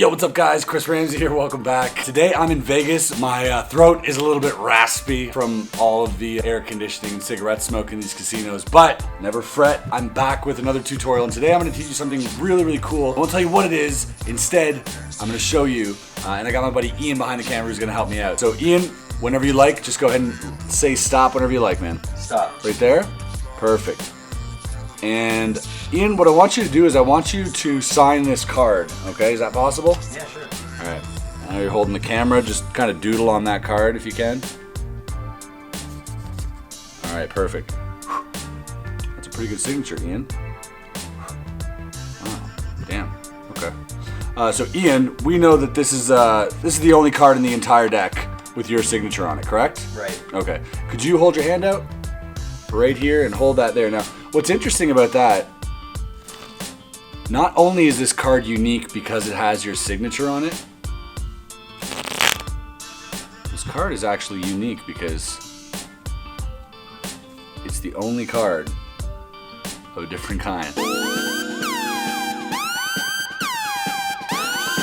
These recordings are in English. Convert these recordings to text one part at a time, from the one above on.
Yo, what's up guys? Chris Ramsay here, welcome back. Today I'm in Vegas. My throat is a little bit raspy from all of the air conditioning and cigarette smoke in these casinos, but never fret, I'm back with another tutorial, and today I'm gonna teach you something really cool. I won't tell you what it is, instead, I'm gonna show you, and I got my buddy Ian behind the camera who's gonna help me out. So Ian, whenever you like, just go ahead and say stop whenever you like, man. Stop. Right there? Perfect. And Ian, what I want you to do is I want you to sign this card, okay? Is that possible? Yeah, sure. All right. Now you're holding the camera. Just kind of doodle on that card if you can. All right, perfect. That's a pretty good signature, Ian. Wow, damn. Okay. So Ian, we know that this is the only card in the entire deck with your signature on it, correct? Right. Okay. Could you hold your hand out right here and hold that there? Now, what's interesting about that, not only is this card unique because it has your signature on it, this card is actually unique because it's the only card of a different kind.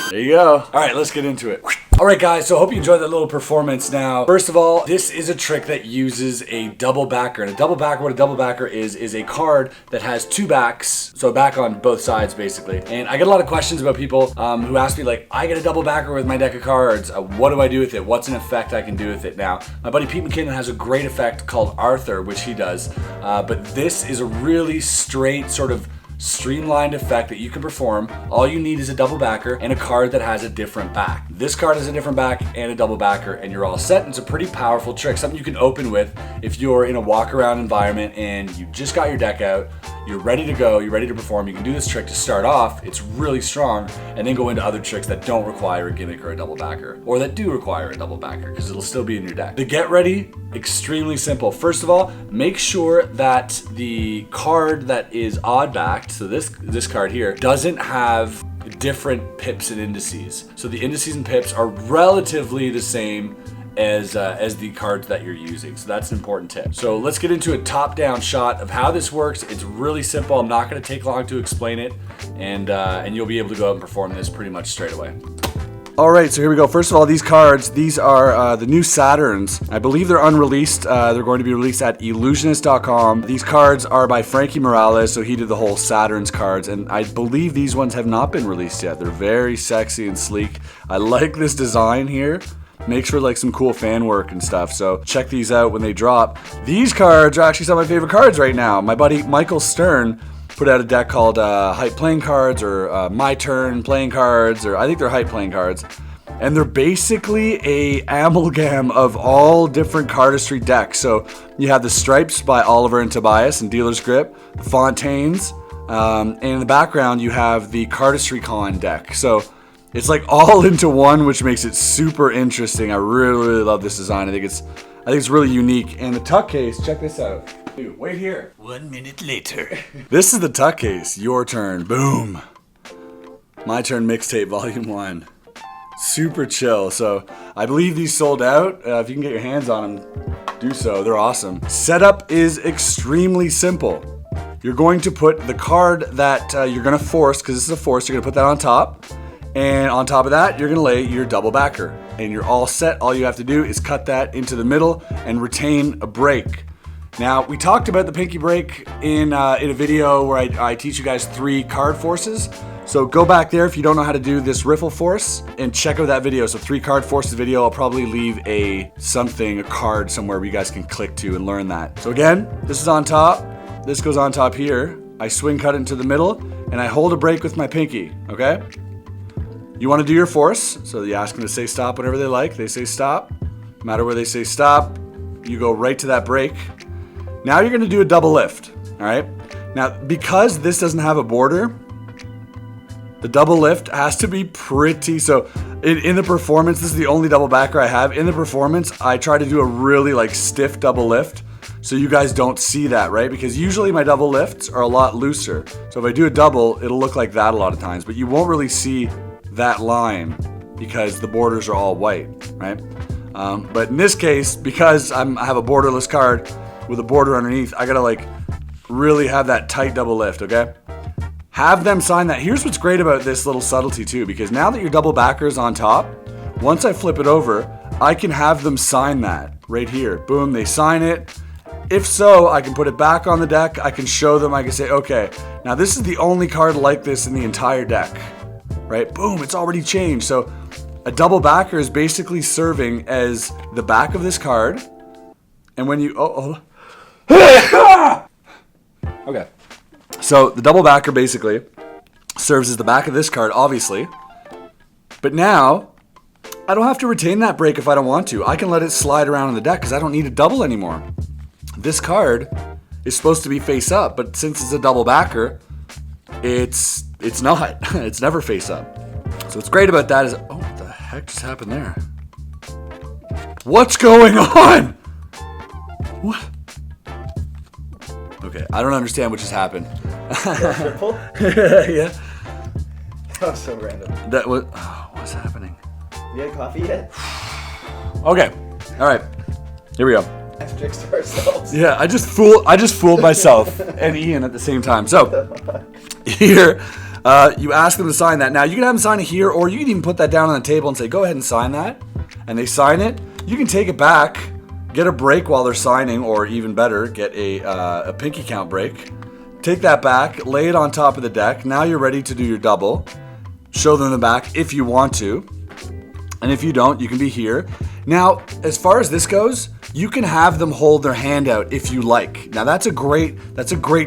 There you go. All right, let's get into it. All right, guys, so I hope you enjoyed that little performance. Now, first of all, this is a trick that uses a double backer. And a double backer, what a double backer is a card that has two backs, so a back on both sides, basically. And I get a lot of questions about people who ask me, like, I get a double backer with my deck of cards. What do I do with it? What's an effect I can do with it? Now, my buddy Pete McKinnon has a great effect called Arthur, which he does. But this is a really straight sort of streamlined effect that you can perform. All you need is a double backer and a card that has a different back. This card has a different back and a double backer, and you're all set. It's a pretty powerful trick, something you can open with if you're in a walk around environment and you just got your deck out, you're ready to go, you're ready to perform. You can do this trick to start off. It's really strong, and then go into other tricks that don't require a gimmick or a double backer, or that do require a double backer, because it'll still be in your deck. The get ready, extremely simple. First of all, make sure that the card that is odd backed, so this card here, doesn't have different pips and indices. So the indices and pips are relatively the same as the cards that you're using. So that's an important tip. So let's get into a top-down shot of how this works. It's really simple. I'm not going to take long to explain it, and you'll be able to go out and perform this pretty much straight away. All right, so here we go. First of all, these cards, these are the new Saturns. I believe they're unreleased. They're going to be released at illusionist.com. These cards are by Frankie Morales, so he did the whole Saturns cards, and I believe these ones have not been released yet. They're very sexy and sleek. I like this design here. Makes for like some cool fan work and stuff, so check these out when they drop. These cards are actually some of my favorite cards right now. My buddy Michael Stern put out a deck called Hype Playing Cards, or My Turn Playing Cards, or I think they're Hype Playing Cards. And they're basically a amalgam of all different cardistry decks. So you have the Stripes by Oliver and Tobias and Dealer's Grip, the Fontaines, and in the background you have the Cardistry Con deck. So it's like all into one, which makes it super interesting. I really love this design. I think it's really unique. And the tuck case, check this out. Dude, wait here. 1 minute later. This is the tuck case. Your turn. Boom. My Turn Mixtape Volume 1. Super chill. So I believe these sold out. If you can get your hands on them, do so. They're awesome. Setup is extremely simple. You're going to put the card that you're going to force, because this is a force, you're going to put that on top. And on top of that, you're gonna lay your double backer, and you're all set. All you have to do is cut that into the middle and retain a break. Now, we talked about the pinky break in a video where I teach you guys 3 card forces. So go back there if you don't know how to do this riffle force and check out that video. So 3 card forces video. I'll probably leave a card somewhere where you guys can click to and learn that. So again, this is on top. This goes on top here. I swing cut into the middle, and I hold a break with my pinky, okay? You want to do your force, so you ask them to say stop whenever they like. They say stop. No matter where they say stop, you go right to that break. Now you're going to do a double lift, all right? Now, because this doesn't have a border, the double lift has to be pretty, so in the performance, this is the only double backer I have. In the performance, I try to do a really like stiff double lift, so you guys don't see that, right? Because usually my double lifts are a lot looser. So if I do a double, it'll look like that a lot of times, but you won't really see that line because the borders are all white, right? But in this case, because I have a borderless card with a border underneath, I gotta like really have that tight double lift, okay? have them sign that. Here's what's great about this little subtlety too, because now that your double backer is on top, once I flip it over, I can have them sign that right here. Boom, they sign it. If so, I can put it back on the deck. I can show them, I can say, okay, now this is the only card like this in the entire deck, right? Boom, it's already changed. So a double backer is basically serving as the back of this card. And when you, okay. So the double backer basically serves as the back of this card, obviously. But now, I don't have to retain that break if I don't want to. I can let it slide around in the deck because I don't need a double anymore. This card is supposed to be face up, but since it's a double backer, it's not. It's never face up. So what's great about that is, oh, what the heck just happened there? What's going on? What? Okay, I don't understand what just happened. Triple? Yeah. That was so random. That was, oh, what's happening? You had coffee yet? Okay, all right, here we go. Let's tricks to ourselves. Yeah, I just fooled myself and Ian at the same time. So here, you ask them to sign that. Now you can have them sign it here, or you can even put that down on the table and say, "Go ahead and sign that," and they sign it. You can take it back, get a break while they're signing, or even better, get a pinky count break. Take that back, lay it on top of the deck. Now you're ready to do your double. Show them the back if you want to, and if you don't, you can be here. Now, as far as this goes, you can have them hold their hand out if you like. Now that's a great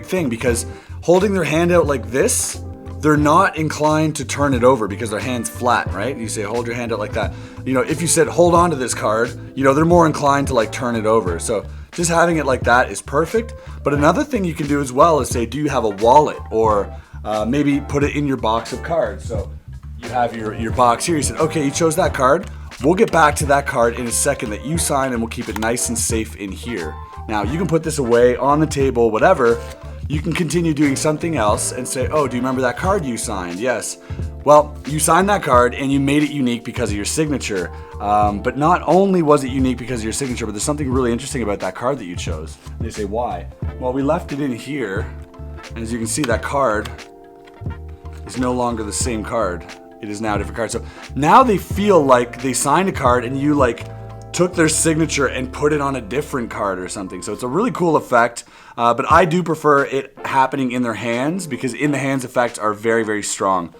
thing, because holding their hand out like this, they're not inclined to turn it over because their hand's flat, right? You say hold your hand out like that. You know, if you said hold on to this card, you know, they're more inclined to like turn it over. So just having it like that is perfect. But another thing you can do as well is say, do you have a wallet, or maybe put it in your box of cards. So you have your box here. You said, okay, you chose that card. We'll get back to that card in a second that you signed, and we'll keep it nice and safe in here. Now, you can put this away on the table, whatever. You can continue doing something else and say, oh, do you remember that card you signed? Yes. Well, you signed that card and you made it unique because of your signature. But not only was it unique because of your signature, but there's something really interesting about that card that you chose. And they say, why? Well, we left it in here. And as you can see, that card is no longer the same card. It is now a different card. So now they feel like they signed a card and you like took their signature and put it on a different card or something. So it's a really cool effect. But I do prefer it happening in their hands, because in the hands effects are very, very strong.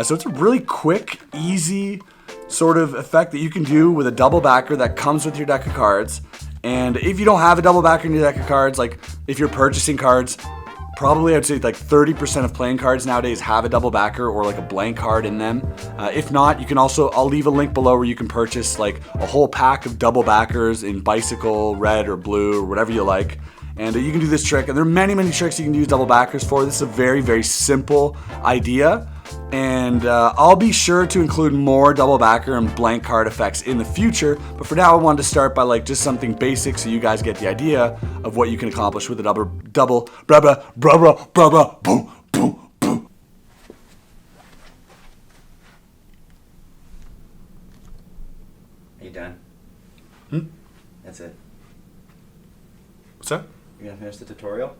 So it's a really quick, easy sort of effect that you can do with a double backer that comes with your deck of cards. And if you don't have a double backer in your deck of cards, like if you're purchasing cards, probably I'd say like 30% of playing cards nowadays have a double backer or like a blank card in them. If not, you can also, I'll leave a link below where you can purchase like a whole pack of double backers in bicycle, red or blue, or whatever you like. And you can do this trick. And there are many, many tricks you can use double backers for. This is a very, very simple idea. And I'll be sure to include more double backer and blank card effects in the future. But for now, I wanted to start by like just something basic so you guys get the idea of what you can accomplish with a double, boom, boom, boom. Are you done? That's it. What's that? You're gonna finish the tutorial?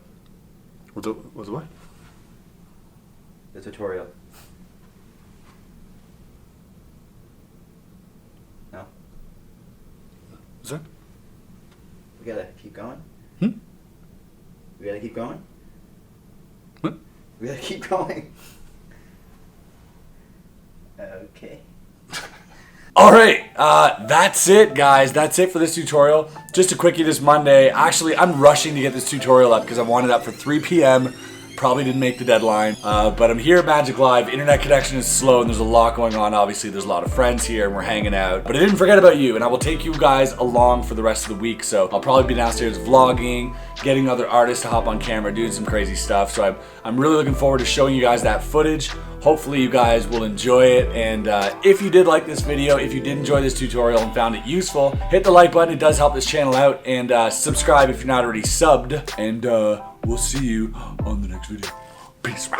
What's what? The tutorial. No? What's that? We gotta keep going? We gotta keep going? What? We gotta keep going. Okay. All right, that's it, guys. That's it for this tutorial. Just a quickie this Monday. Actually, I'm rushing to get this tutorial up because I wanted it up for 3 p.m. Probably didn't make the deadline, but I'm here at Magic Live. Internet connection is slow and there's a lot going on. Obviously, there's a lot of friends here and we're hanging out. But I didn't forget about you, and I will take you guys along for the rest of the week. So I'll probably be downstairs vlogging, getting other artists to hop on camera, doing some crazy stuff. So I'm really looking forward to showing you guys that footage. Hopefully you guys will enjoy it. And if you did like this video, if you did enjoy this tutorial and found it useful, hit the like button. It does help this channel out. And subscribe if you're not already subbed. And we'll see you on the next video. Peace.